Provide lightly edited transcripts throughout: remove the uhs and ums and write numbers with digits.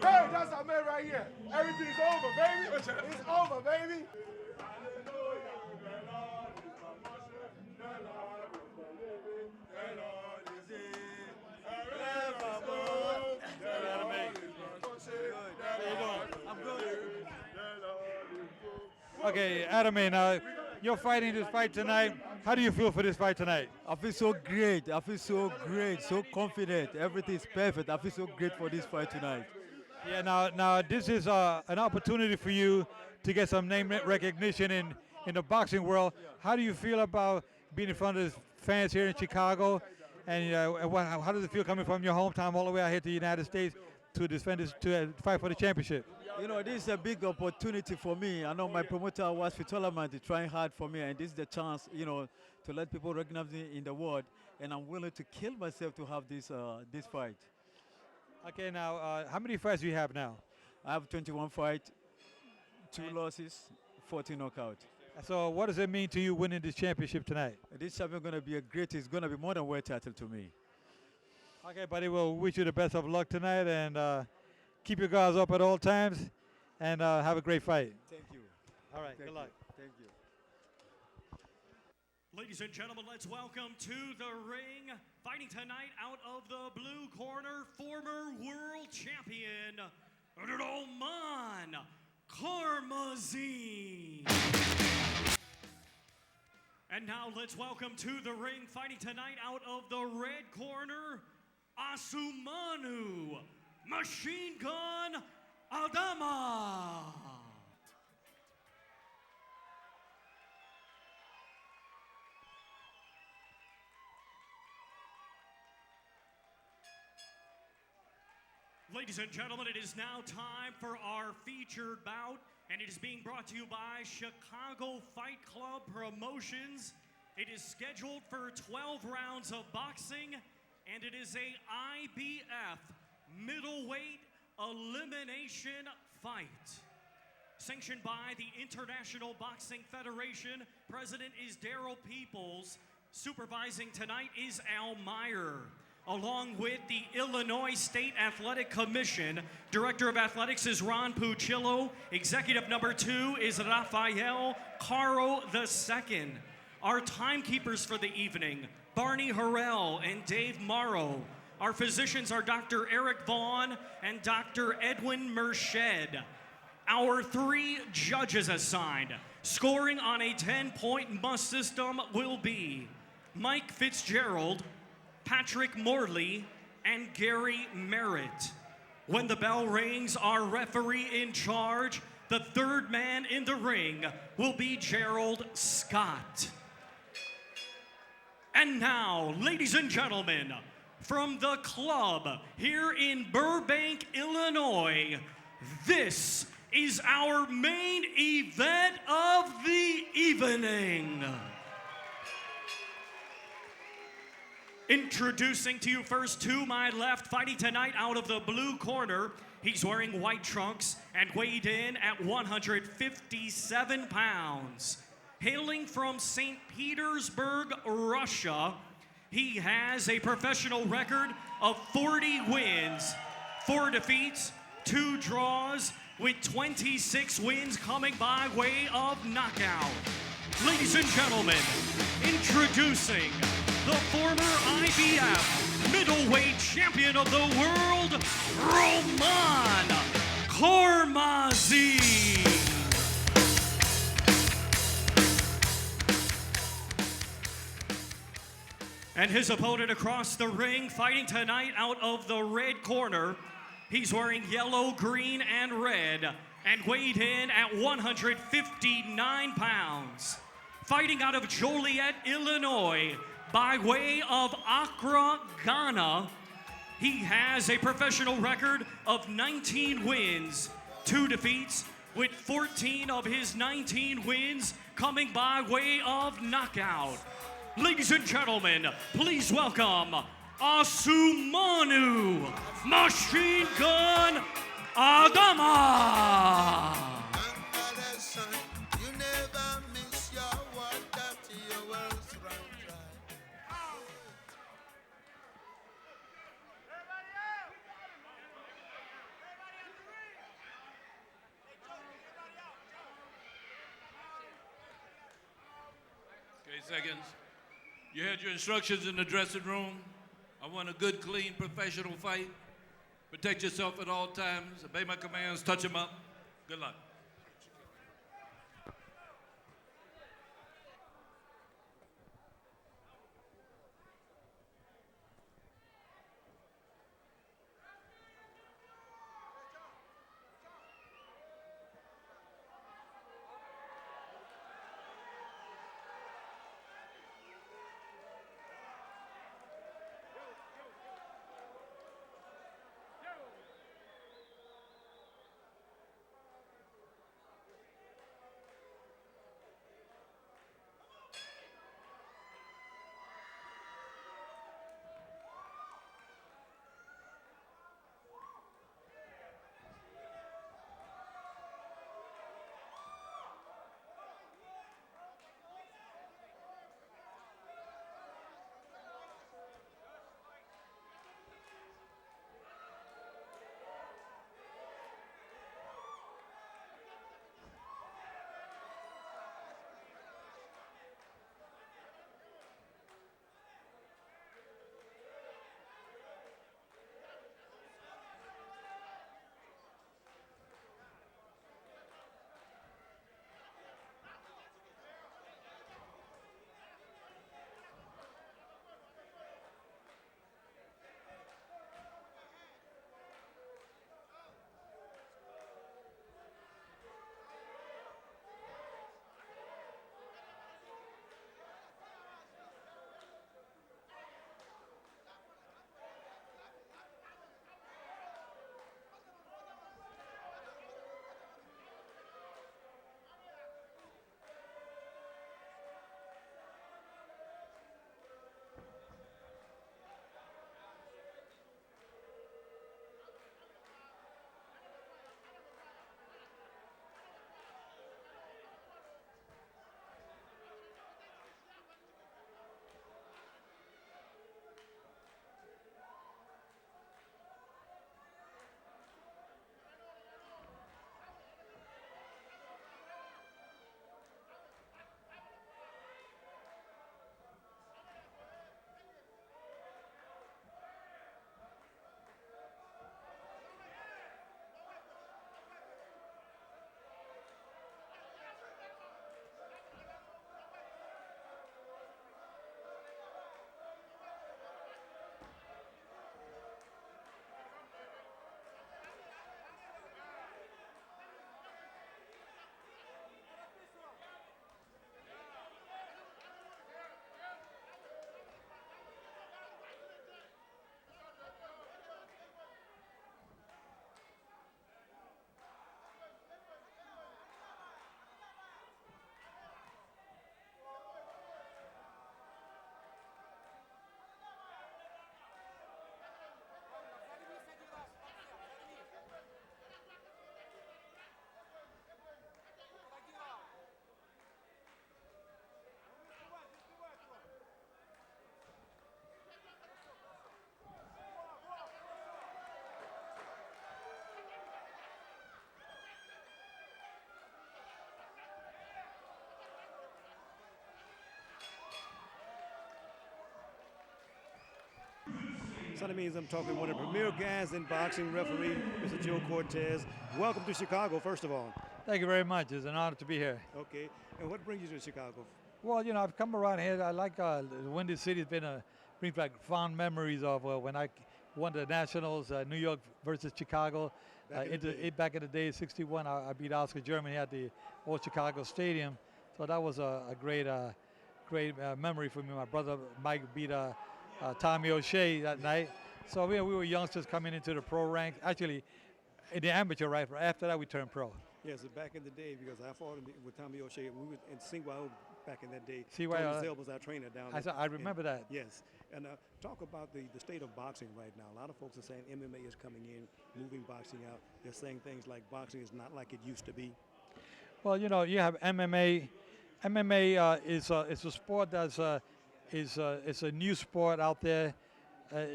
Hey, that's our man right here. Everything's over, baby. It's over, baby. Okay, Adama, now you're fighting this fight tonight. How do you feel for this fight tonight? I feel so great. I feel so great, so confident. Everything is perfect. I feel so great for this fight tonight. Yeah, now this is an opportunity for you to get some name recognition in the boxing world. How do you feel about being in front of the fans here in Chicago? And how does it feel coming from your hometown all the way out here to the United States to defend this, to fight for the championship? You know, this is a big opportunity for me. I know my promoter was Fitolamant is trying hard for me, and this is the chance, you know, to let people recognize me in the world. And I'm willing to kill myself to have this this fight. Okay, now how many fights do you have now? I have 21 fights, 2 losses, 14 knockout. So what does it mean to you winning this championship tonight? This champion going to be a great. It's going to be more than world title to me. Okay, buddy, we'll wish you the best of luck tonight, and keep your guards up at all times, and have a great fight. Thank you. All right, good luck. Thank you. Ladies and gentlemen, let's welcome to the ring, fighting tonight out of the blue corner, former world champion, Roman Karmazin. And now let's welcome to the ring, fighting tonight out of the red corner, Osumanu Machine Gun Adama. Ladies and gentlemen, it is now time for our featured bout, and it is being brought to you by Chicago Fight Club Promotions. It is scheduled for 12 rounds of boxing, and it is a IBF middleweight elimination fight. Sanctioned by the International Boxing Federation, President is Daryl Peoples. Supervising tonight is Al Meyer. Along with the Illinois State Athletic Commission, Director of Athletics is Ron Puccillo. Executive number 2 is Rafael Caro II. Our timekeepers for the evening, Barney Harrell and Dave Morrow. Our physicians are Dr. Eric Vaughn and Dr. Edwin Merched. Our 3 judges assigned, scoring on a 10-point must system, will be Mike Fitzgerald, Patrick Morley, and Gary Merritt. When the bell rings, our referee in charge, the 3rd man in the ring, will be Gerald Scott. And now, ladies and gentlemen, from the club here in Burbank, Illinois, this is our main event of the evening. Introducing to you first, to my left, fighting tonight out of the blue corner. He's wearing white trunks and weighed in at 157 pounds. Hailing from St. Petersburg, Russia, he has a professional record of 40 wins, 4 defeats, 2 draws, with 26 wins coming by way of knockout. Ladies and gentlemen, introducing the former IBF middleweight champion of the world, Roman Karmazin. And his opponent across the ring, fighting tonight out of the red corner. He's wearing yellow, green, and red, and weighed in at 159 pounds. Fighting out of Joliet, Illinois, by way of Accra, Ghana, he has a professional record of 19 wins, 2 defeats, with 14 of his 19 wins coming by way of knockout. Ladies and gentlemen, please welcome Osumanu Machine Gun Adama. Seconds. You had your instructions in the dressing room. I want a good, clean, professional fight. Protect yourself at all times. Obey my commands. Touch him up. Good luck. So that means I'm talking to one of the premier guys in boxing, referee, Mr. Joe Cortez. Welcome to Chicago, first of all. Thank you very much. It's an honor to be here. Okay. And what brings you to Chicago? Well, you know, I've come around here. I like the Windy City. Has been brings back fond memories of when I won the Nationals, New York versus Chicago. Back in the day, '61, I beat Oscar Germany at the old Chicago Stadium. So that was a great memory for me. My brother Mike beat Tommy O'Shea that night. So we were youngsters coming into the pro ranks. Actually, in the amateur, right? After that, we turned pro. Yes, back in the day, because I fought with Tommy O'Shea. We were in CYO back in that day. CYO, Tony Zell was our trainer down there. I remember that. Yes. And talk about the state of boxing right now. A lot of folks are saying MMA is coming in, moving boxing out. They're saying things like boxing is not like it used to be. Well, you know, you have MMA. MMA is it's a sport that's it's a new sport out there.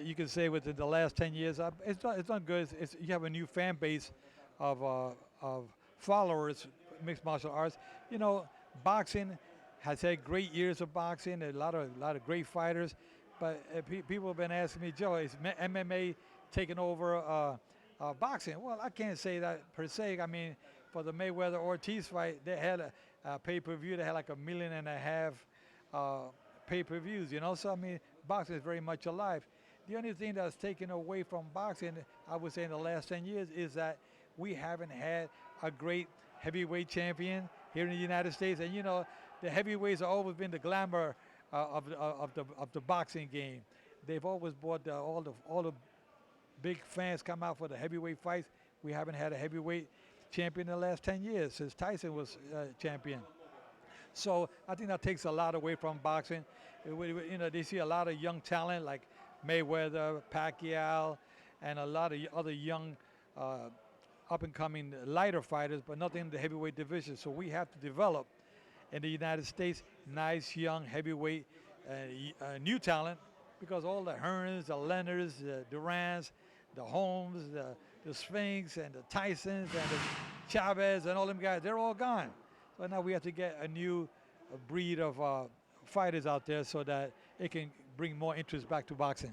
You can say within the last 10 years, it's done good. You have a new fan base of followers, mixed martial arts. You know, boxing has had great years of boxing. A lot of great fighters, but people have been asking me, Joe, is MMA taking over boxing? Well, I can't say that per se. I mean, for the Mayweather Ortiz fight, they had a pay-per-view. They had like 1.5 million pay-per-views. You know, so I mean, boxing is very much alive. The only thing that's taken away from boxing, I would say, in the last 10 years, is that we haven't had a great heavyweight champion here in the United States. And you know, the heavyweights have always been the glamour of the boxing game. They've always brought all the big fans come out for the heavyweight fights. We haven't had a heavyweight champion in the last 10 years since Tyson was champion. So I think that takes a lot away from boxing. You know, they see a lot of young talent like Mayweather, Pacquiao, and a lot of other young up-and-coming lighter fighters, but nothing in the heavyweight division. So we have to develop in the United States nice young heavyweight new talent, because all the Hearns, the Leonards, the Durants, the Holmes, the Sphinx, and the Tysons, and the Chavez, and all them guys, they're all gone. So now we have to get a new breed of fighters out there so that it can bring more interest back to boxing.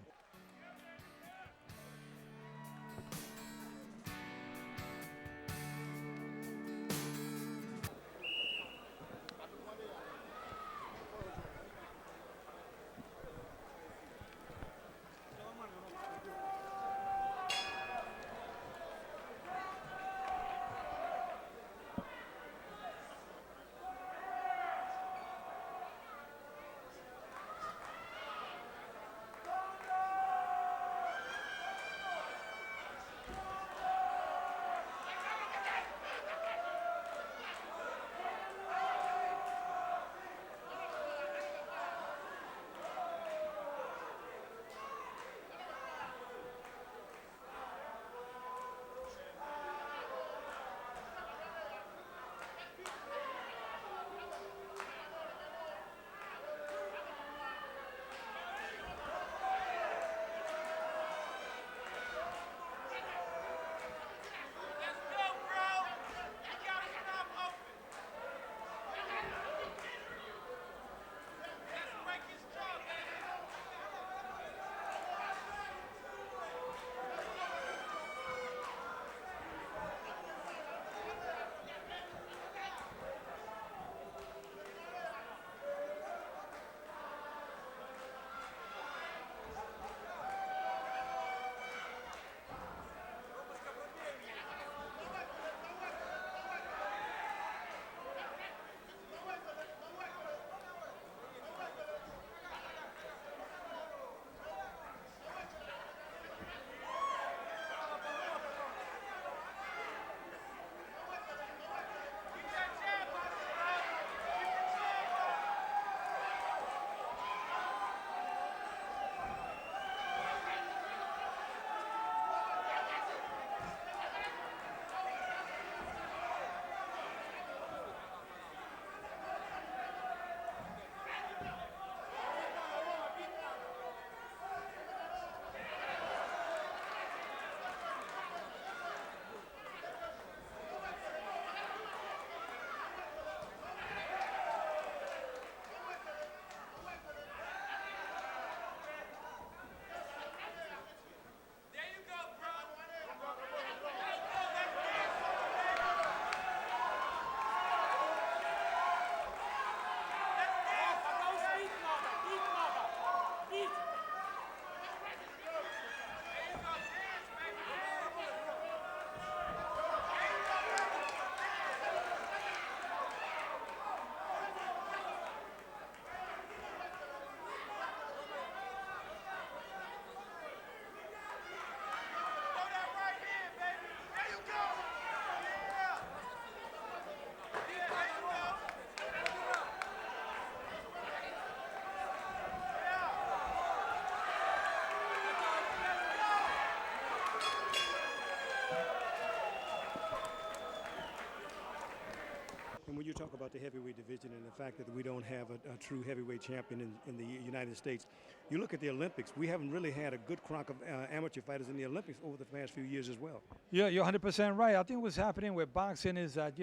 And when you talk about the heavyweight division and the fact that we don't have a true heavyweight champion in the United States, you look at the Olympics, we haven't really had a good crop of amateur fighters in the Olympics over the past few years as well. Yeah, you're 100% right. I think what's happening with boxing is that,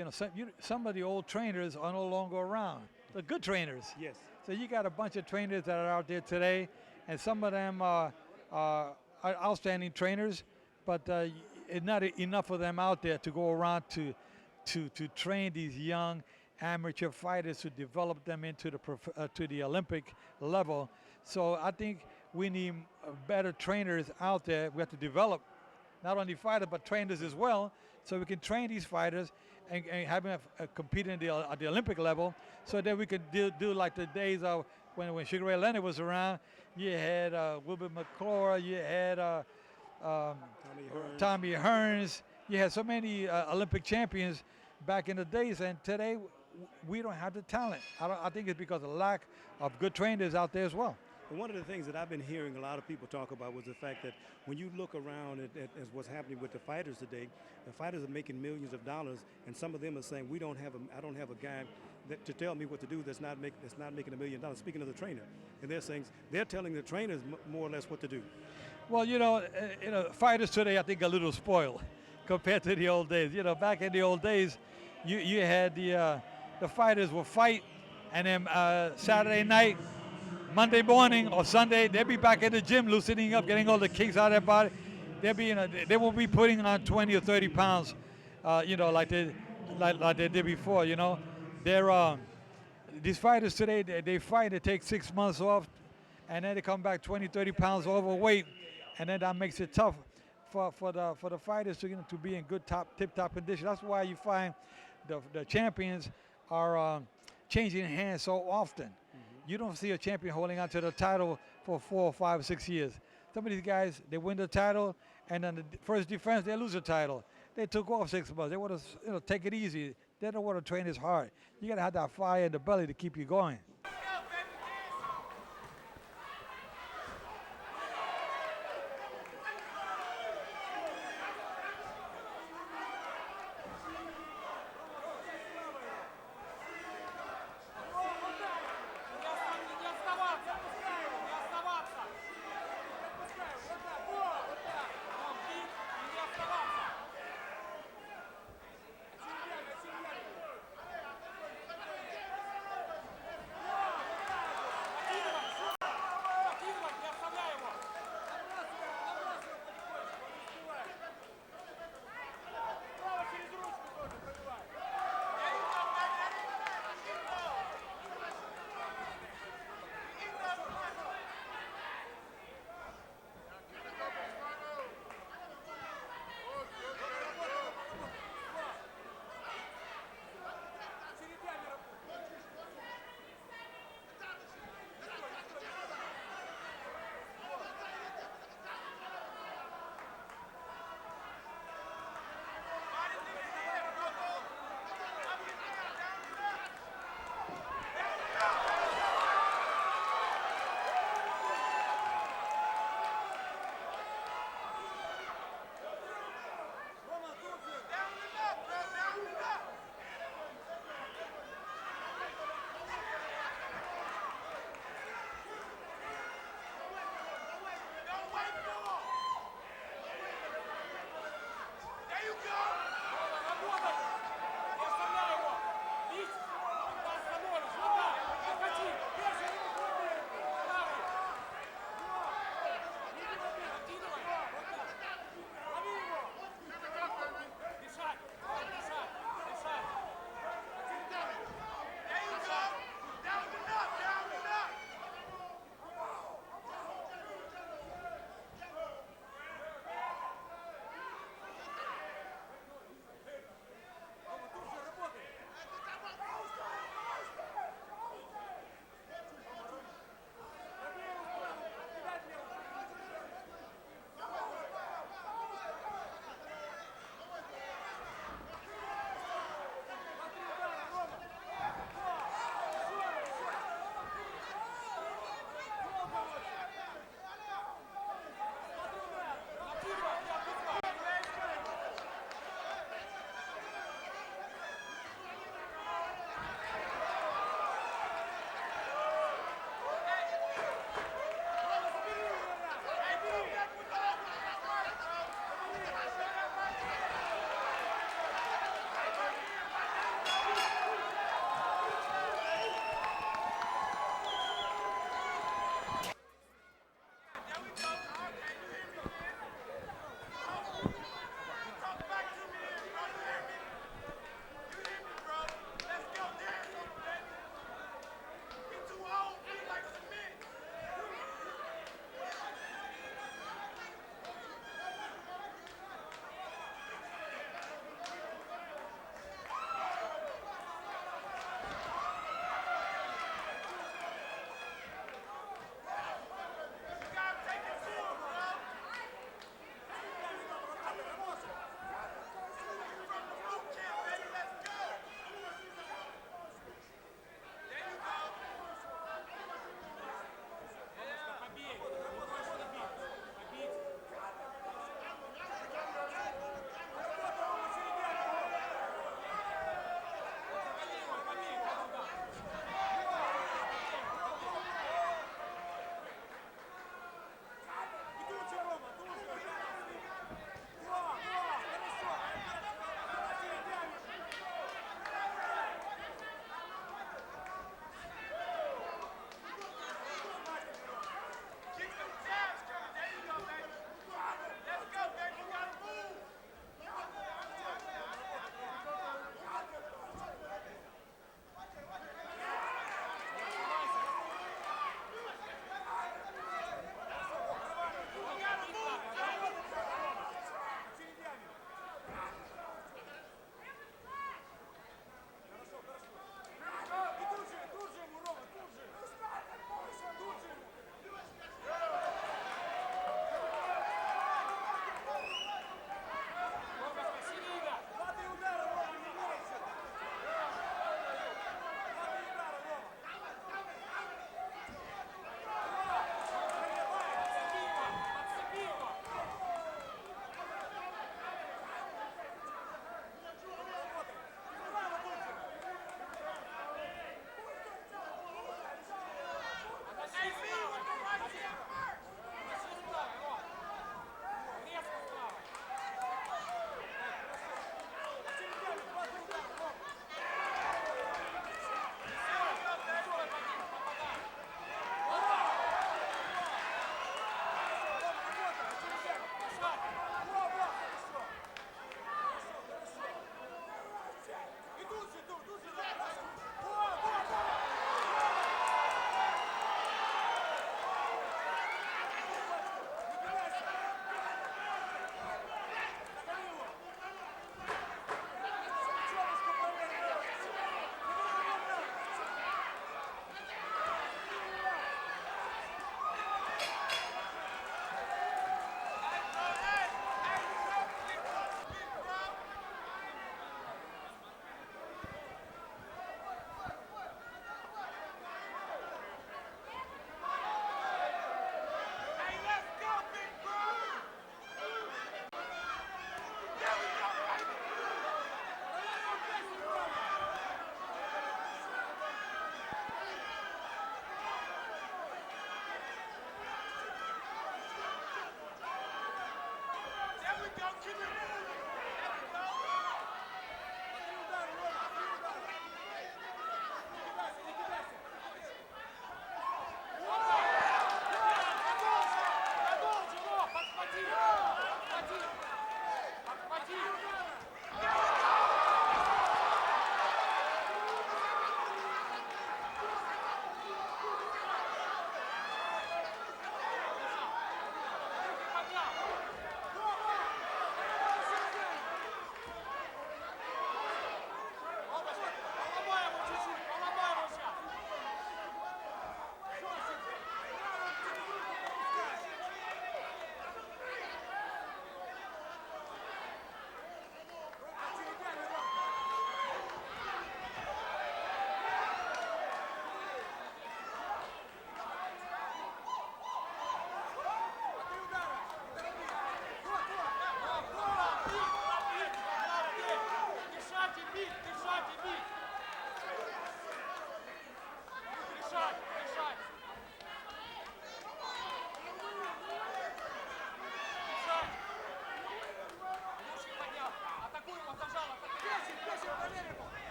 some of the old trainers are no longer around. The good trainers. Yes. So you got a bunch of trainers that are out there today, and some of them are outstanding trainers, but not enough of them out there to go around to train these young amateur fighters to develop them into to the Olympic level. So I think we need better trainers out there. We have to develop not only fighters but trainers as well, so we can train these fighters and have them compete at the Olympic level, so that we could do like the days of when Sugar Ray Leonard was around. You had Wilbur McClure, you had Tommy Hearns. You had so many Olympic champions back in the days, and today we don't have the talent. I think it's because of lack of good trainers out there as well. And one of the things that I've been hearing a lot of people talk about was the fact that when you look around at what's happening with the fighters today, the fighters are making millions of dollars, and some of them are saying, I don't have a guy to tell me what to do that's not making $1 million. Speaking of the trainer, and they're telling the trainers more or less what to do. Well, fighters today I think are a little spoiled compared to the old days. Back in the old days, you had the fighters will fight, and then Saturday night, Monday morning or Sunday, they'll be back at the gym loosening up, getting all the kinks out of their body. They will be putting on 20 or 30 pounds, like they did before. These fighters today, they fight, they take 6 months off, and then they come back 20, 30 pounds overweight, and then that makes it tough for the fighters to be in good tip-top condition. That's why you find the champions are changing hands so often. You don't see a champion holding on to the title for 4, 5, 6 years. Some of these guys, they win the title, and then the first defense, they lose the title. They took off 6 months. They want to take it easy. They don't want to train as hard. You got to have that fire in the belly to keep you going.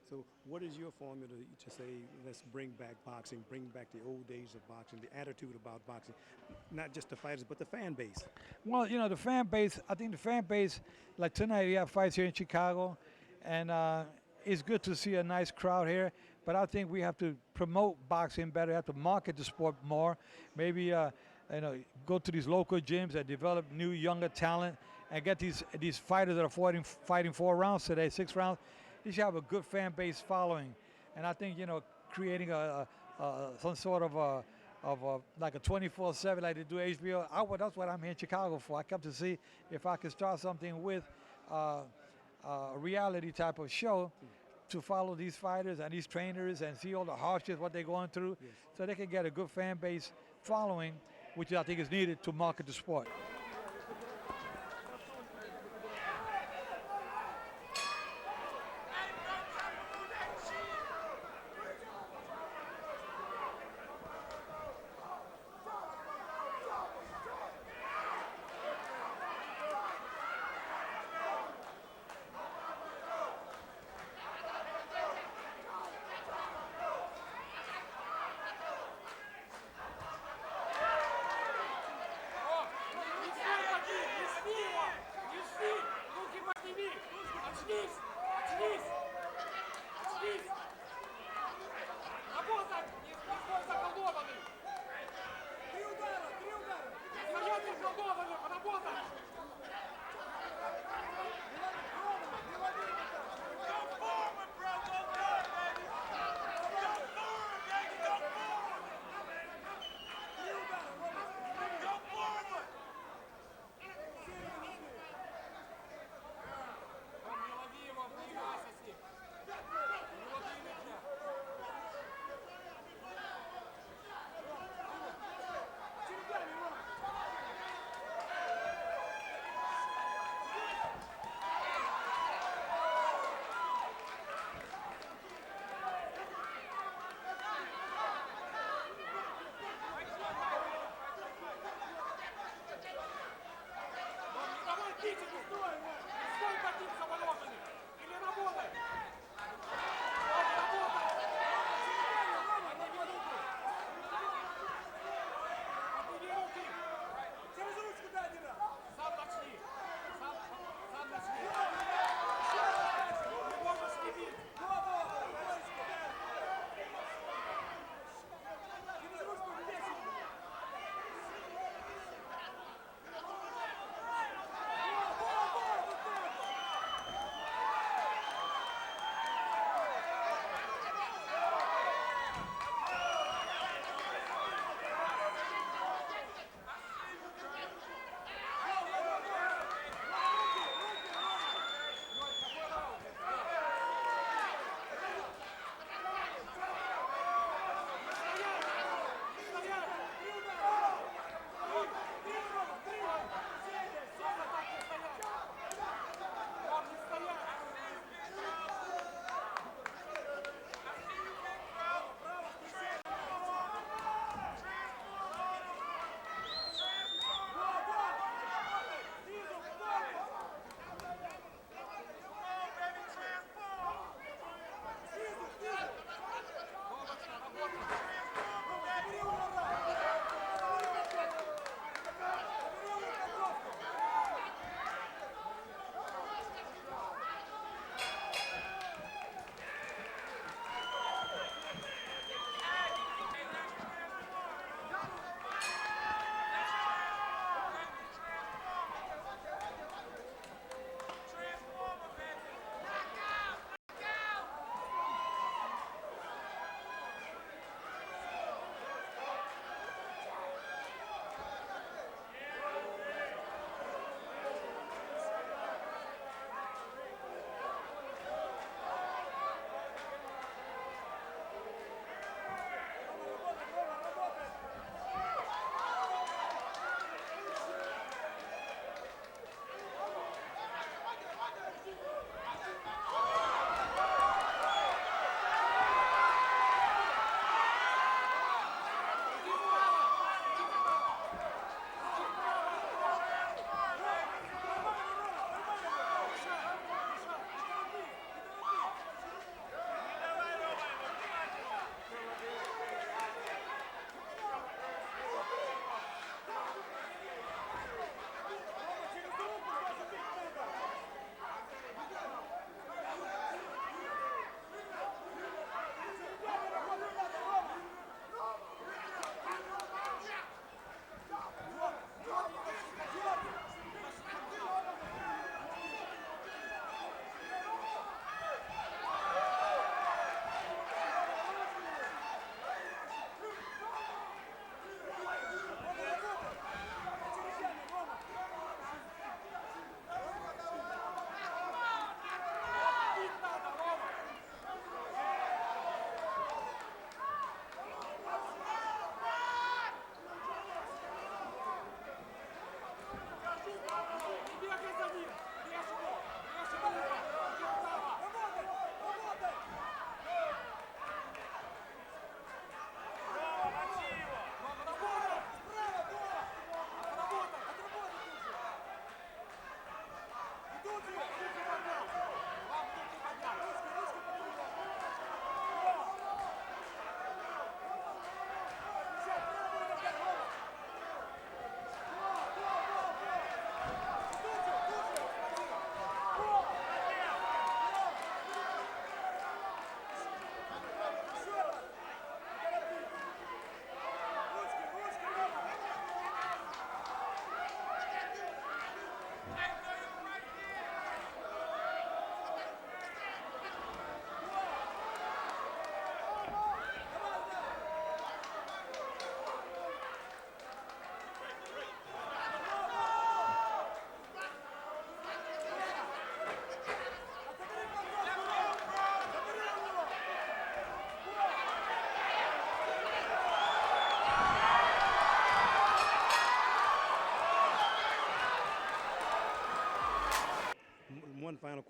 So what is your formula to say, let's bring back boxing, bring back the old days of boxing, the attitude about boxing, not just the fighters, but the fan base? Well, you know, the fan base, I think the fan base, like tonight, we have fights here in Chicago, and it's good to see a nice crowd here, but I think we have to promote boxing better, have to market the sport more. Maybe go to these local gyms and develop new younger talent and get these fighters that are fighting 4 rounds today, 6 rounds. They should have a good fan base following, and I think creating some sort of like a 24/7 like they do HBO. That's what I'm here in Chicago for. I come to see if I can start something with a reality type of show to follow these fighters and these trainers and see all the hardships, what they're going through, so they can get a good fan base following, which I think is needed to market the sport.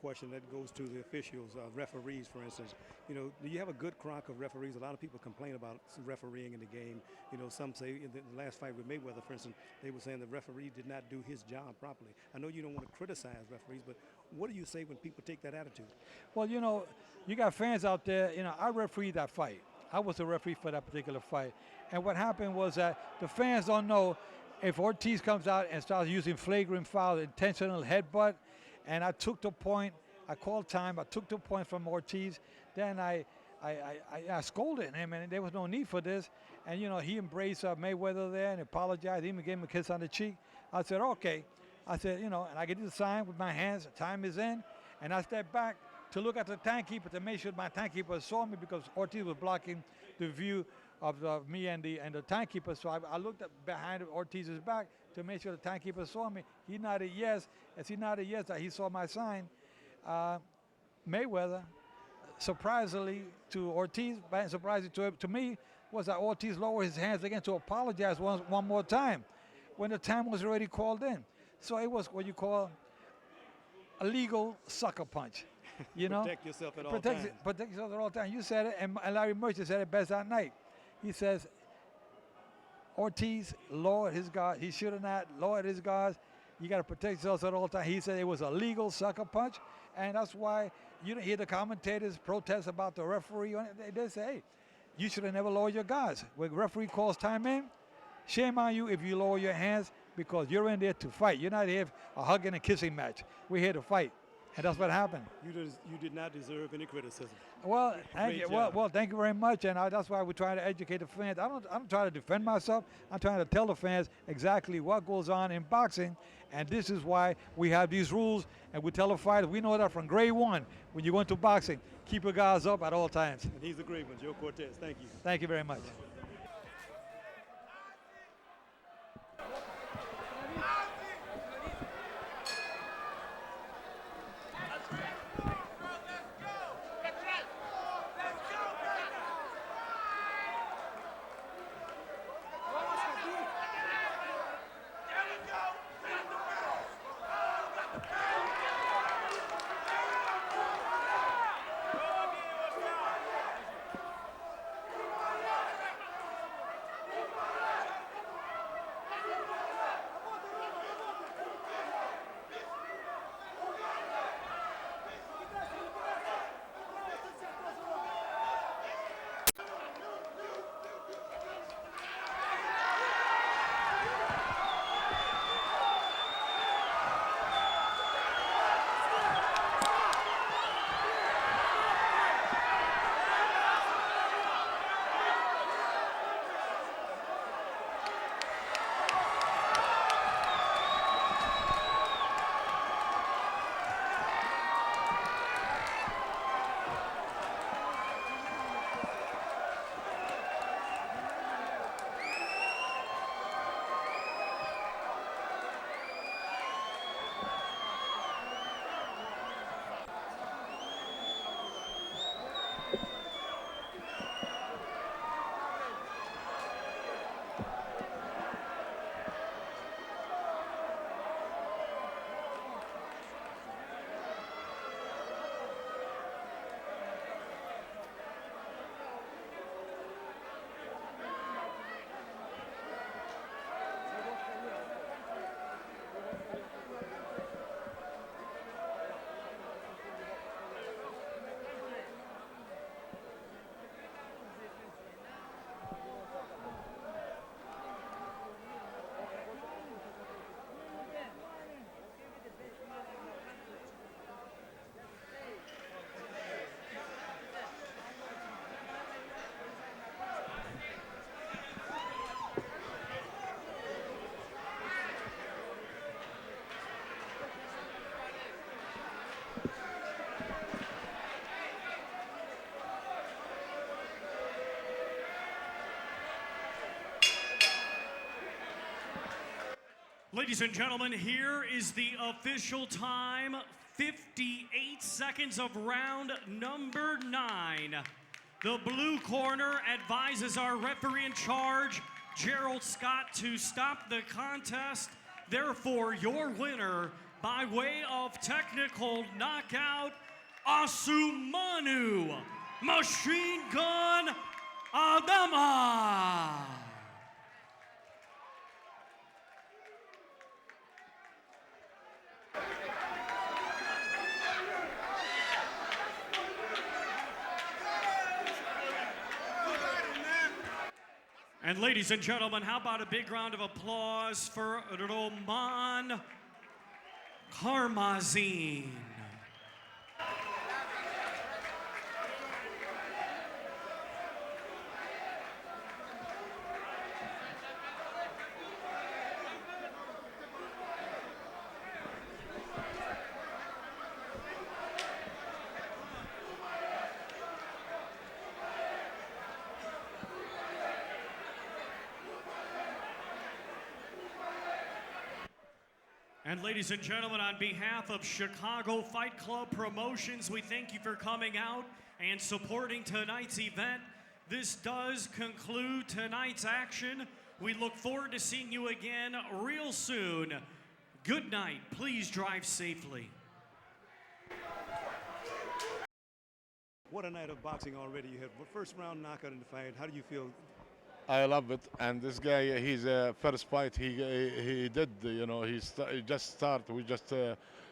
question that goes to the officials, referees, for instance. You know, do you have a good crock of referees? A lot of people complain about refereeing in the game. You know, some say in the last fight with Mayweather, for instance, they were saying the referee did not do his job properly. I know you don't want to criticize referees, but what do you say when people take that attitude? Well, you know, you got fans out there. You know, I refereed that fight. I was the referee for that particular fight. And what happened was that the fans don't know if Ortiz comes out and starts using flagrant foul, intentional headbutt, and I took the point, I called time, I took the point from Ortiz, then I scolded him, and there was no need for this. And, you know, he embraced Mayweather there and apologized, he even gave him a kiss on the cheek. I said, okay. I said, you know, and I get the sign with my hands, time is in, and I stepped back to look at the timekeeper to make sure my timekeeper saw me because Ortiz was blocking the view of me and the timekeeper. So I looked up behind Ortiz's back to make sure the timekeeper saw me. He nodded yes. As he nodded yes, that he saw my sign. Mayweather, surprisingly to Ortiz, but surprisingly to me, was that Ortiz lowered his hands again to apologize one more time when the time was already called in. So it was what you call a legal sucker punch. You know, Protect yourself at all times. Protect yourself at all times. You said it, and Larry Merchant said it best that night. He says, Ortiz lowered his guard. He should have not lowered his guards. You got to protect yourself at all times. He said it was a legal sucker punch, and that's why you don't hear the commentators protest about the referee. They say, hey, you should have never lowered your guards. When the referee calls time in, shame on you if you lower your hands because you're in there to fight. You're not here for a hugging and kissing match. We're here to fight. And that's what happened. You did not deserve any criticism. Well, thank Great you. job. Well, thank you very much. And that's why we're trying to educate the fans. I don't try to defend myself. I'm trying to tell the fans exactly what goes on in boxing. And this is why we have these rules. And we tell the fighters, we know that from grade one, when you go into boxing, keep your guards up at all times. And he's a great one, Joe Cortez. Thank you. Thank you very much. Ladies and gentlemen, here is the official time. 58 seconds of round number 9. The blue corner advises our referee in charge, Gerald Scott, to stop the contest. Therefore, your winner by way of technical knockout, Osumanu Machine Gun Adama. And ladies and gentlemen, how about a big round of applause for Roman Karmazin. And ladies and gentlemen, on behalf of Chicago Fight Club Promotions, we thank you for coming out and supporting tonight's event. This does conclude tonight's action. We look forward to seeing you again real soon. Good night. Please drive safely. What a night of boxing already. You had first round knockout in the fight. How do you feel? I love it, and this guy, he's first fight he did, you know, he just started. We just,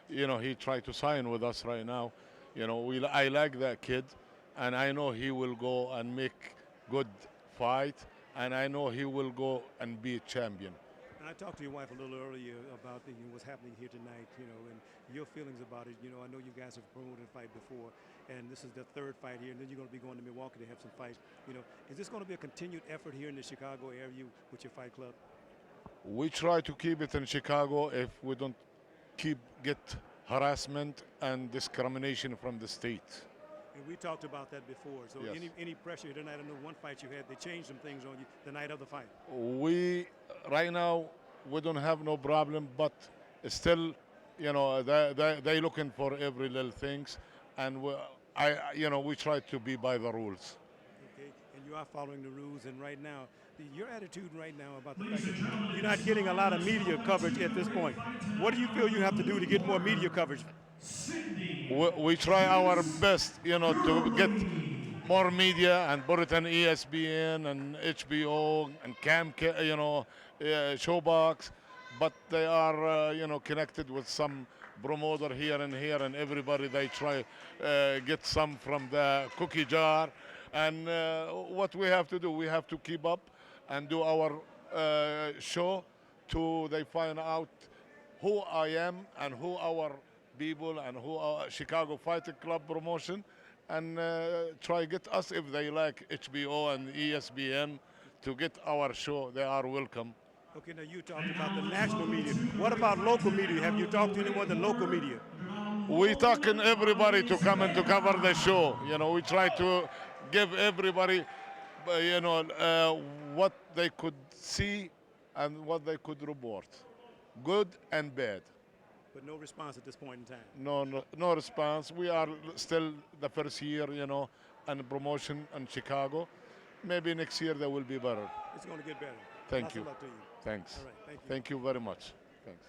you know, he tried to sign with us right now. You know, I like that kid, and I know he will go and make good fight, and I know he will go and be a champion. And I talked to your wife a little earlier about what's happening here tonight, you know, and your feelings about it. You know, I know you guys have promoted a fight before, and this is the third fight here, and then you're going to be going to Milwaukee to have some fights. You know, is this going to be a continued effort here in the Chicago area with your fight club? We try to keep it in Chicago if we don't get harassment and discrimination from the state. And we talked about that before. So yes. any pressure here tonight? I know one fight you had, they changed some things on you the night of the fight. Right now, we don't have no problem, but still, you know, they looking for every little things, and we try to be by the rules. Okay, and you are following the rules, and right now, your attitude right now about the fact that you're not getting a lot of media coverage at this point. What do you feel you have to do to get more media coverage? We try our best, you know, to get more media and put it on ESPN and HBO and Showbox, but they are, you know, connected with some promoter here, and everybody they try get some from the cookie jar. And what we have to do, we have to keep up and do our show till they find out who I am and who our people and who our Chicago Fighting Club promotion, and try get us if they like HBO and ESPN to get our show. They are welcome. Okay, now you talked about the national media. What about local media? Have you talked to anyone in the local media? We talking everybody to come and to cover the show. You know, we try to give everybody, you know, what they could see and what they could report, good and bad. But no response at this point in time. No response. We are still the first year, you know, and promotion in Chicago. Maybe next year they will be better. It's going to get better. Thank Lots you. of luck to you. Thanks. All right, thank you. Thank you very much. Thanks.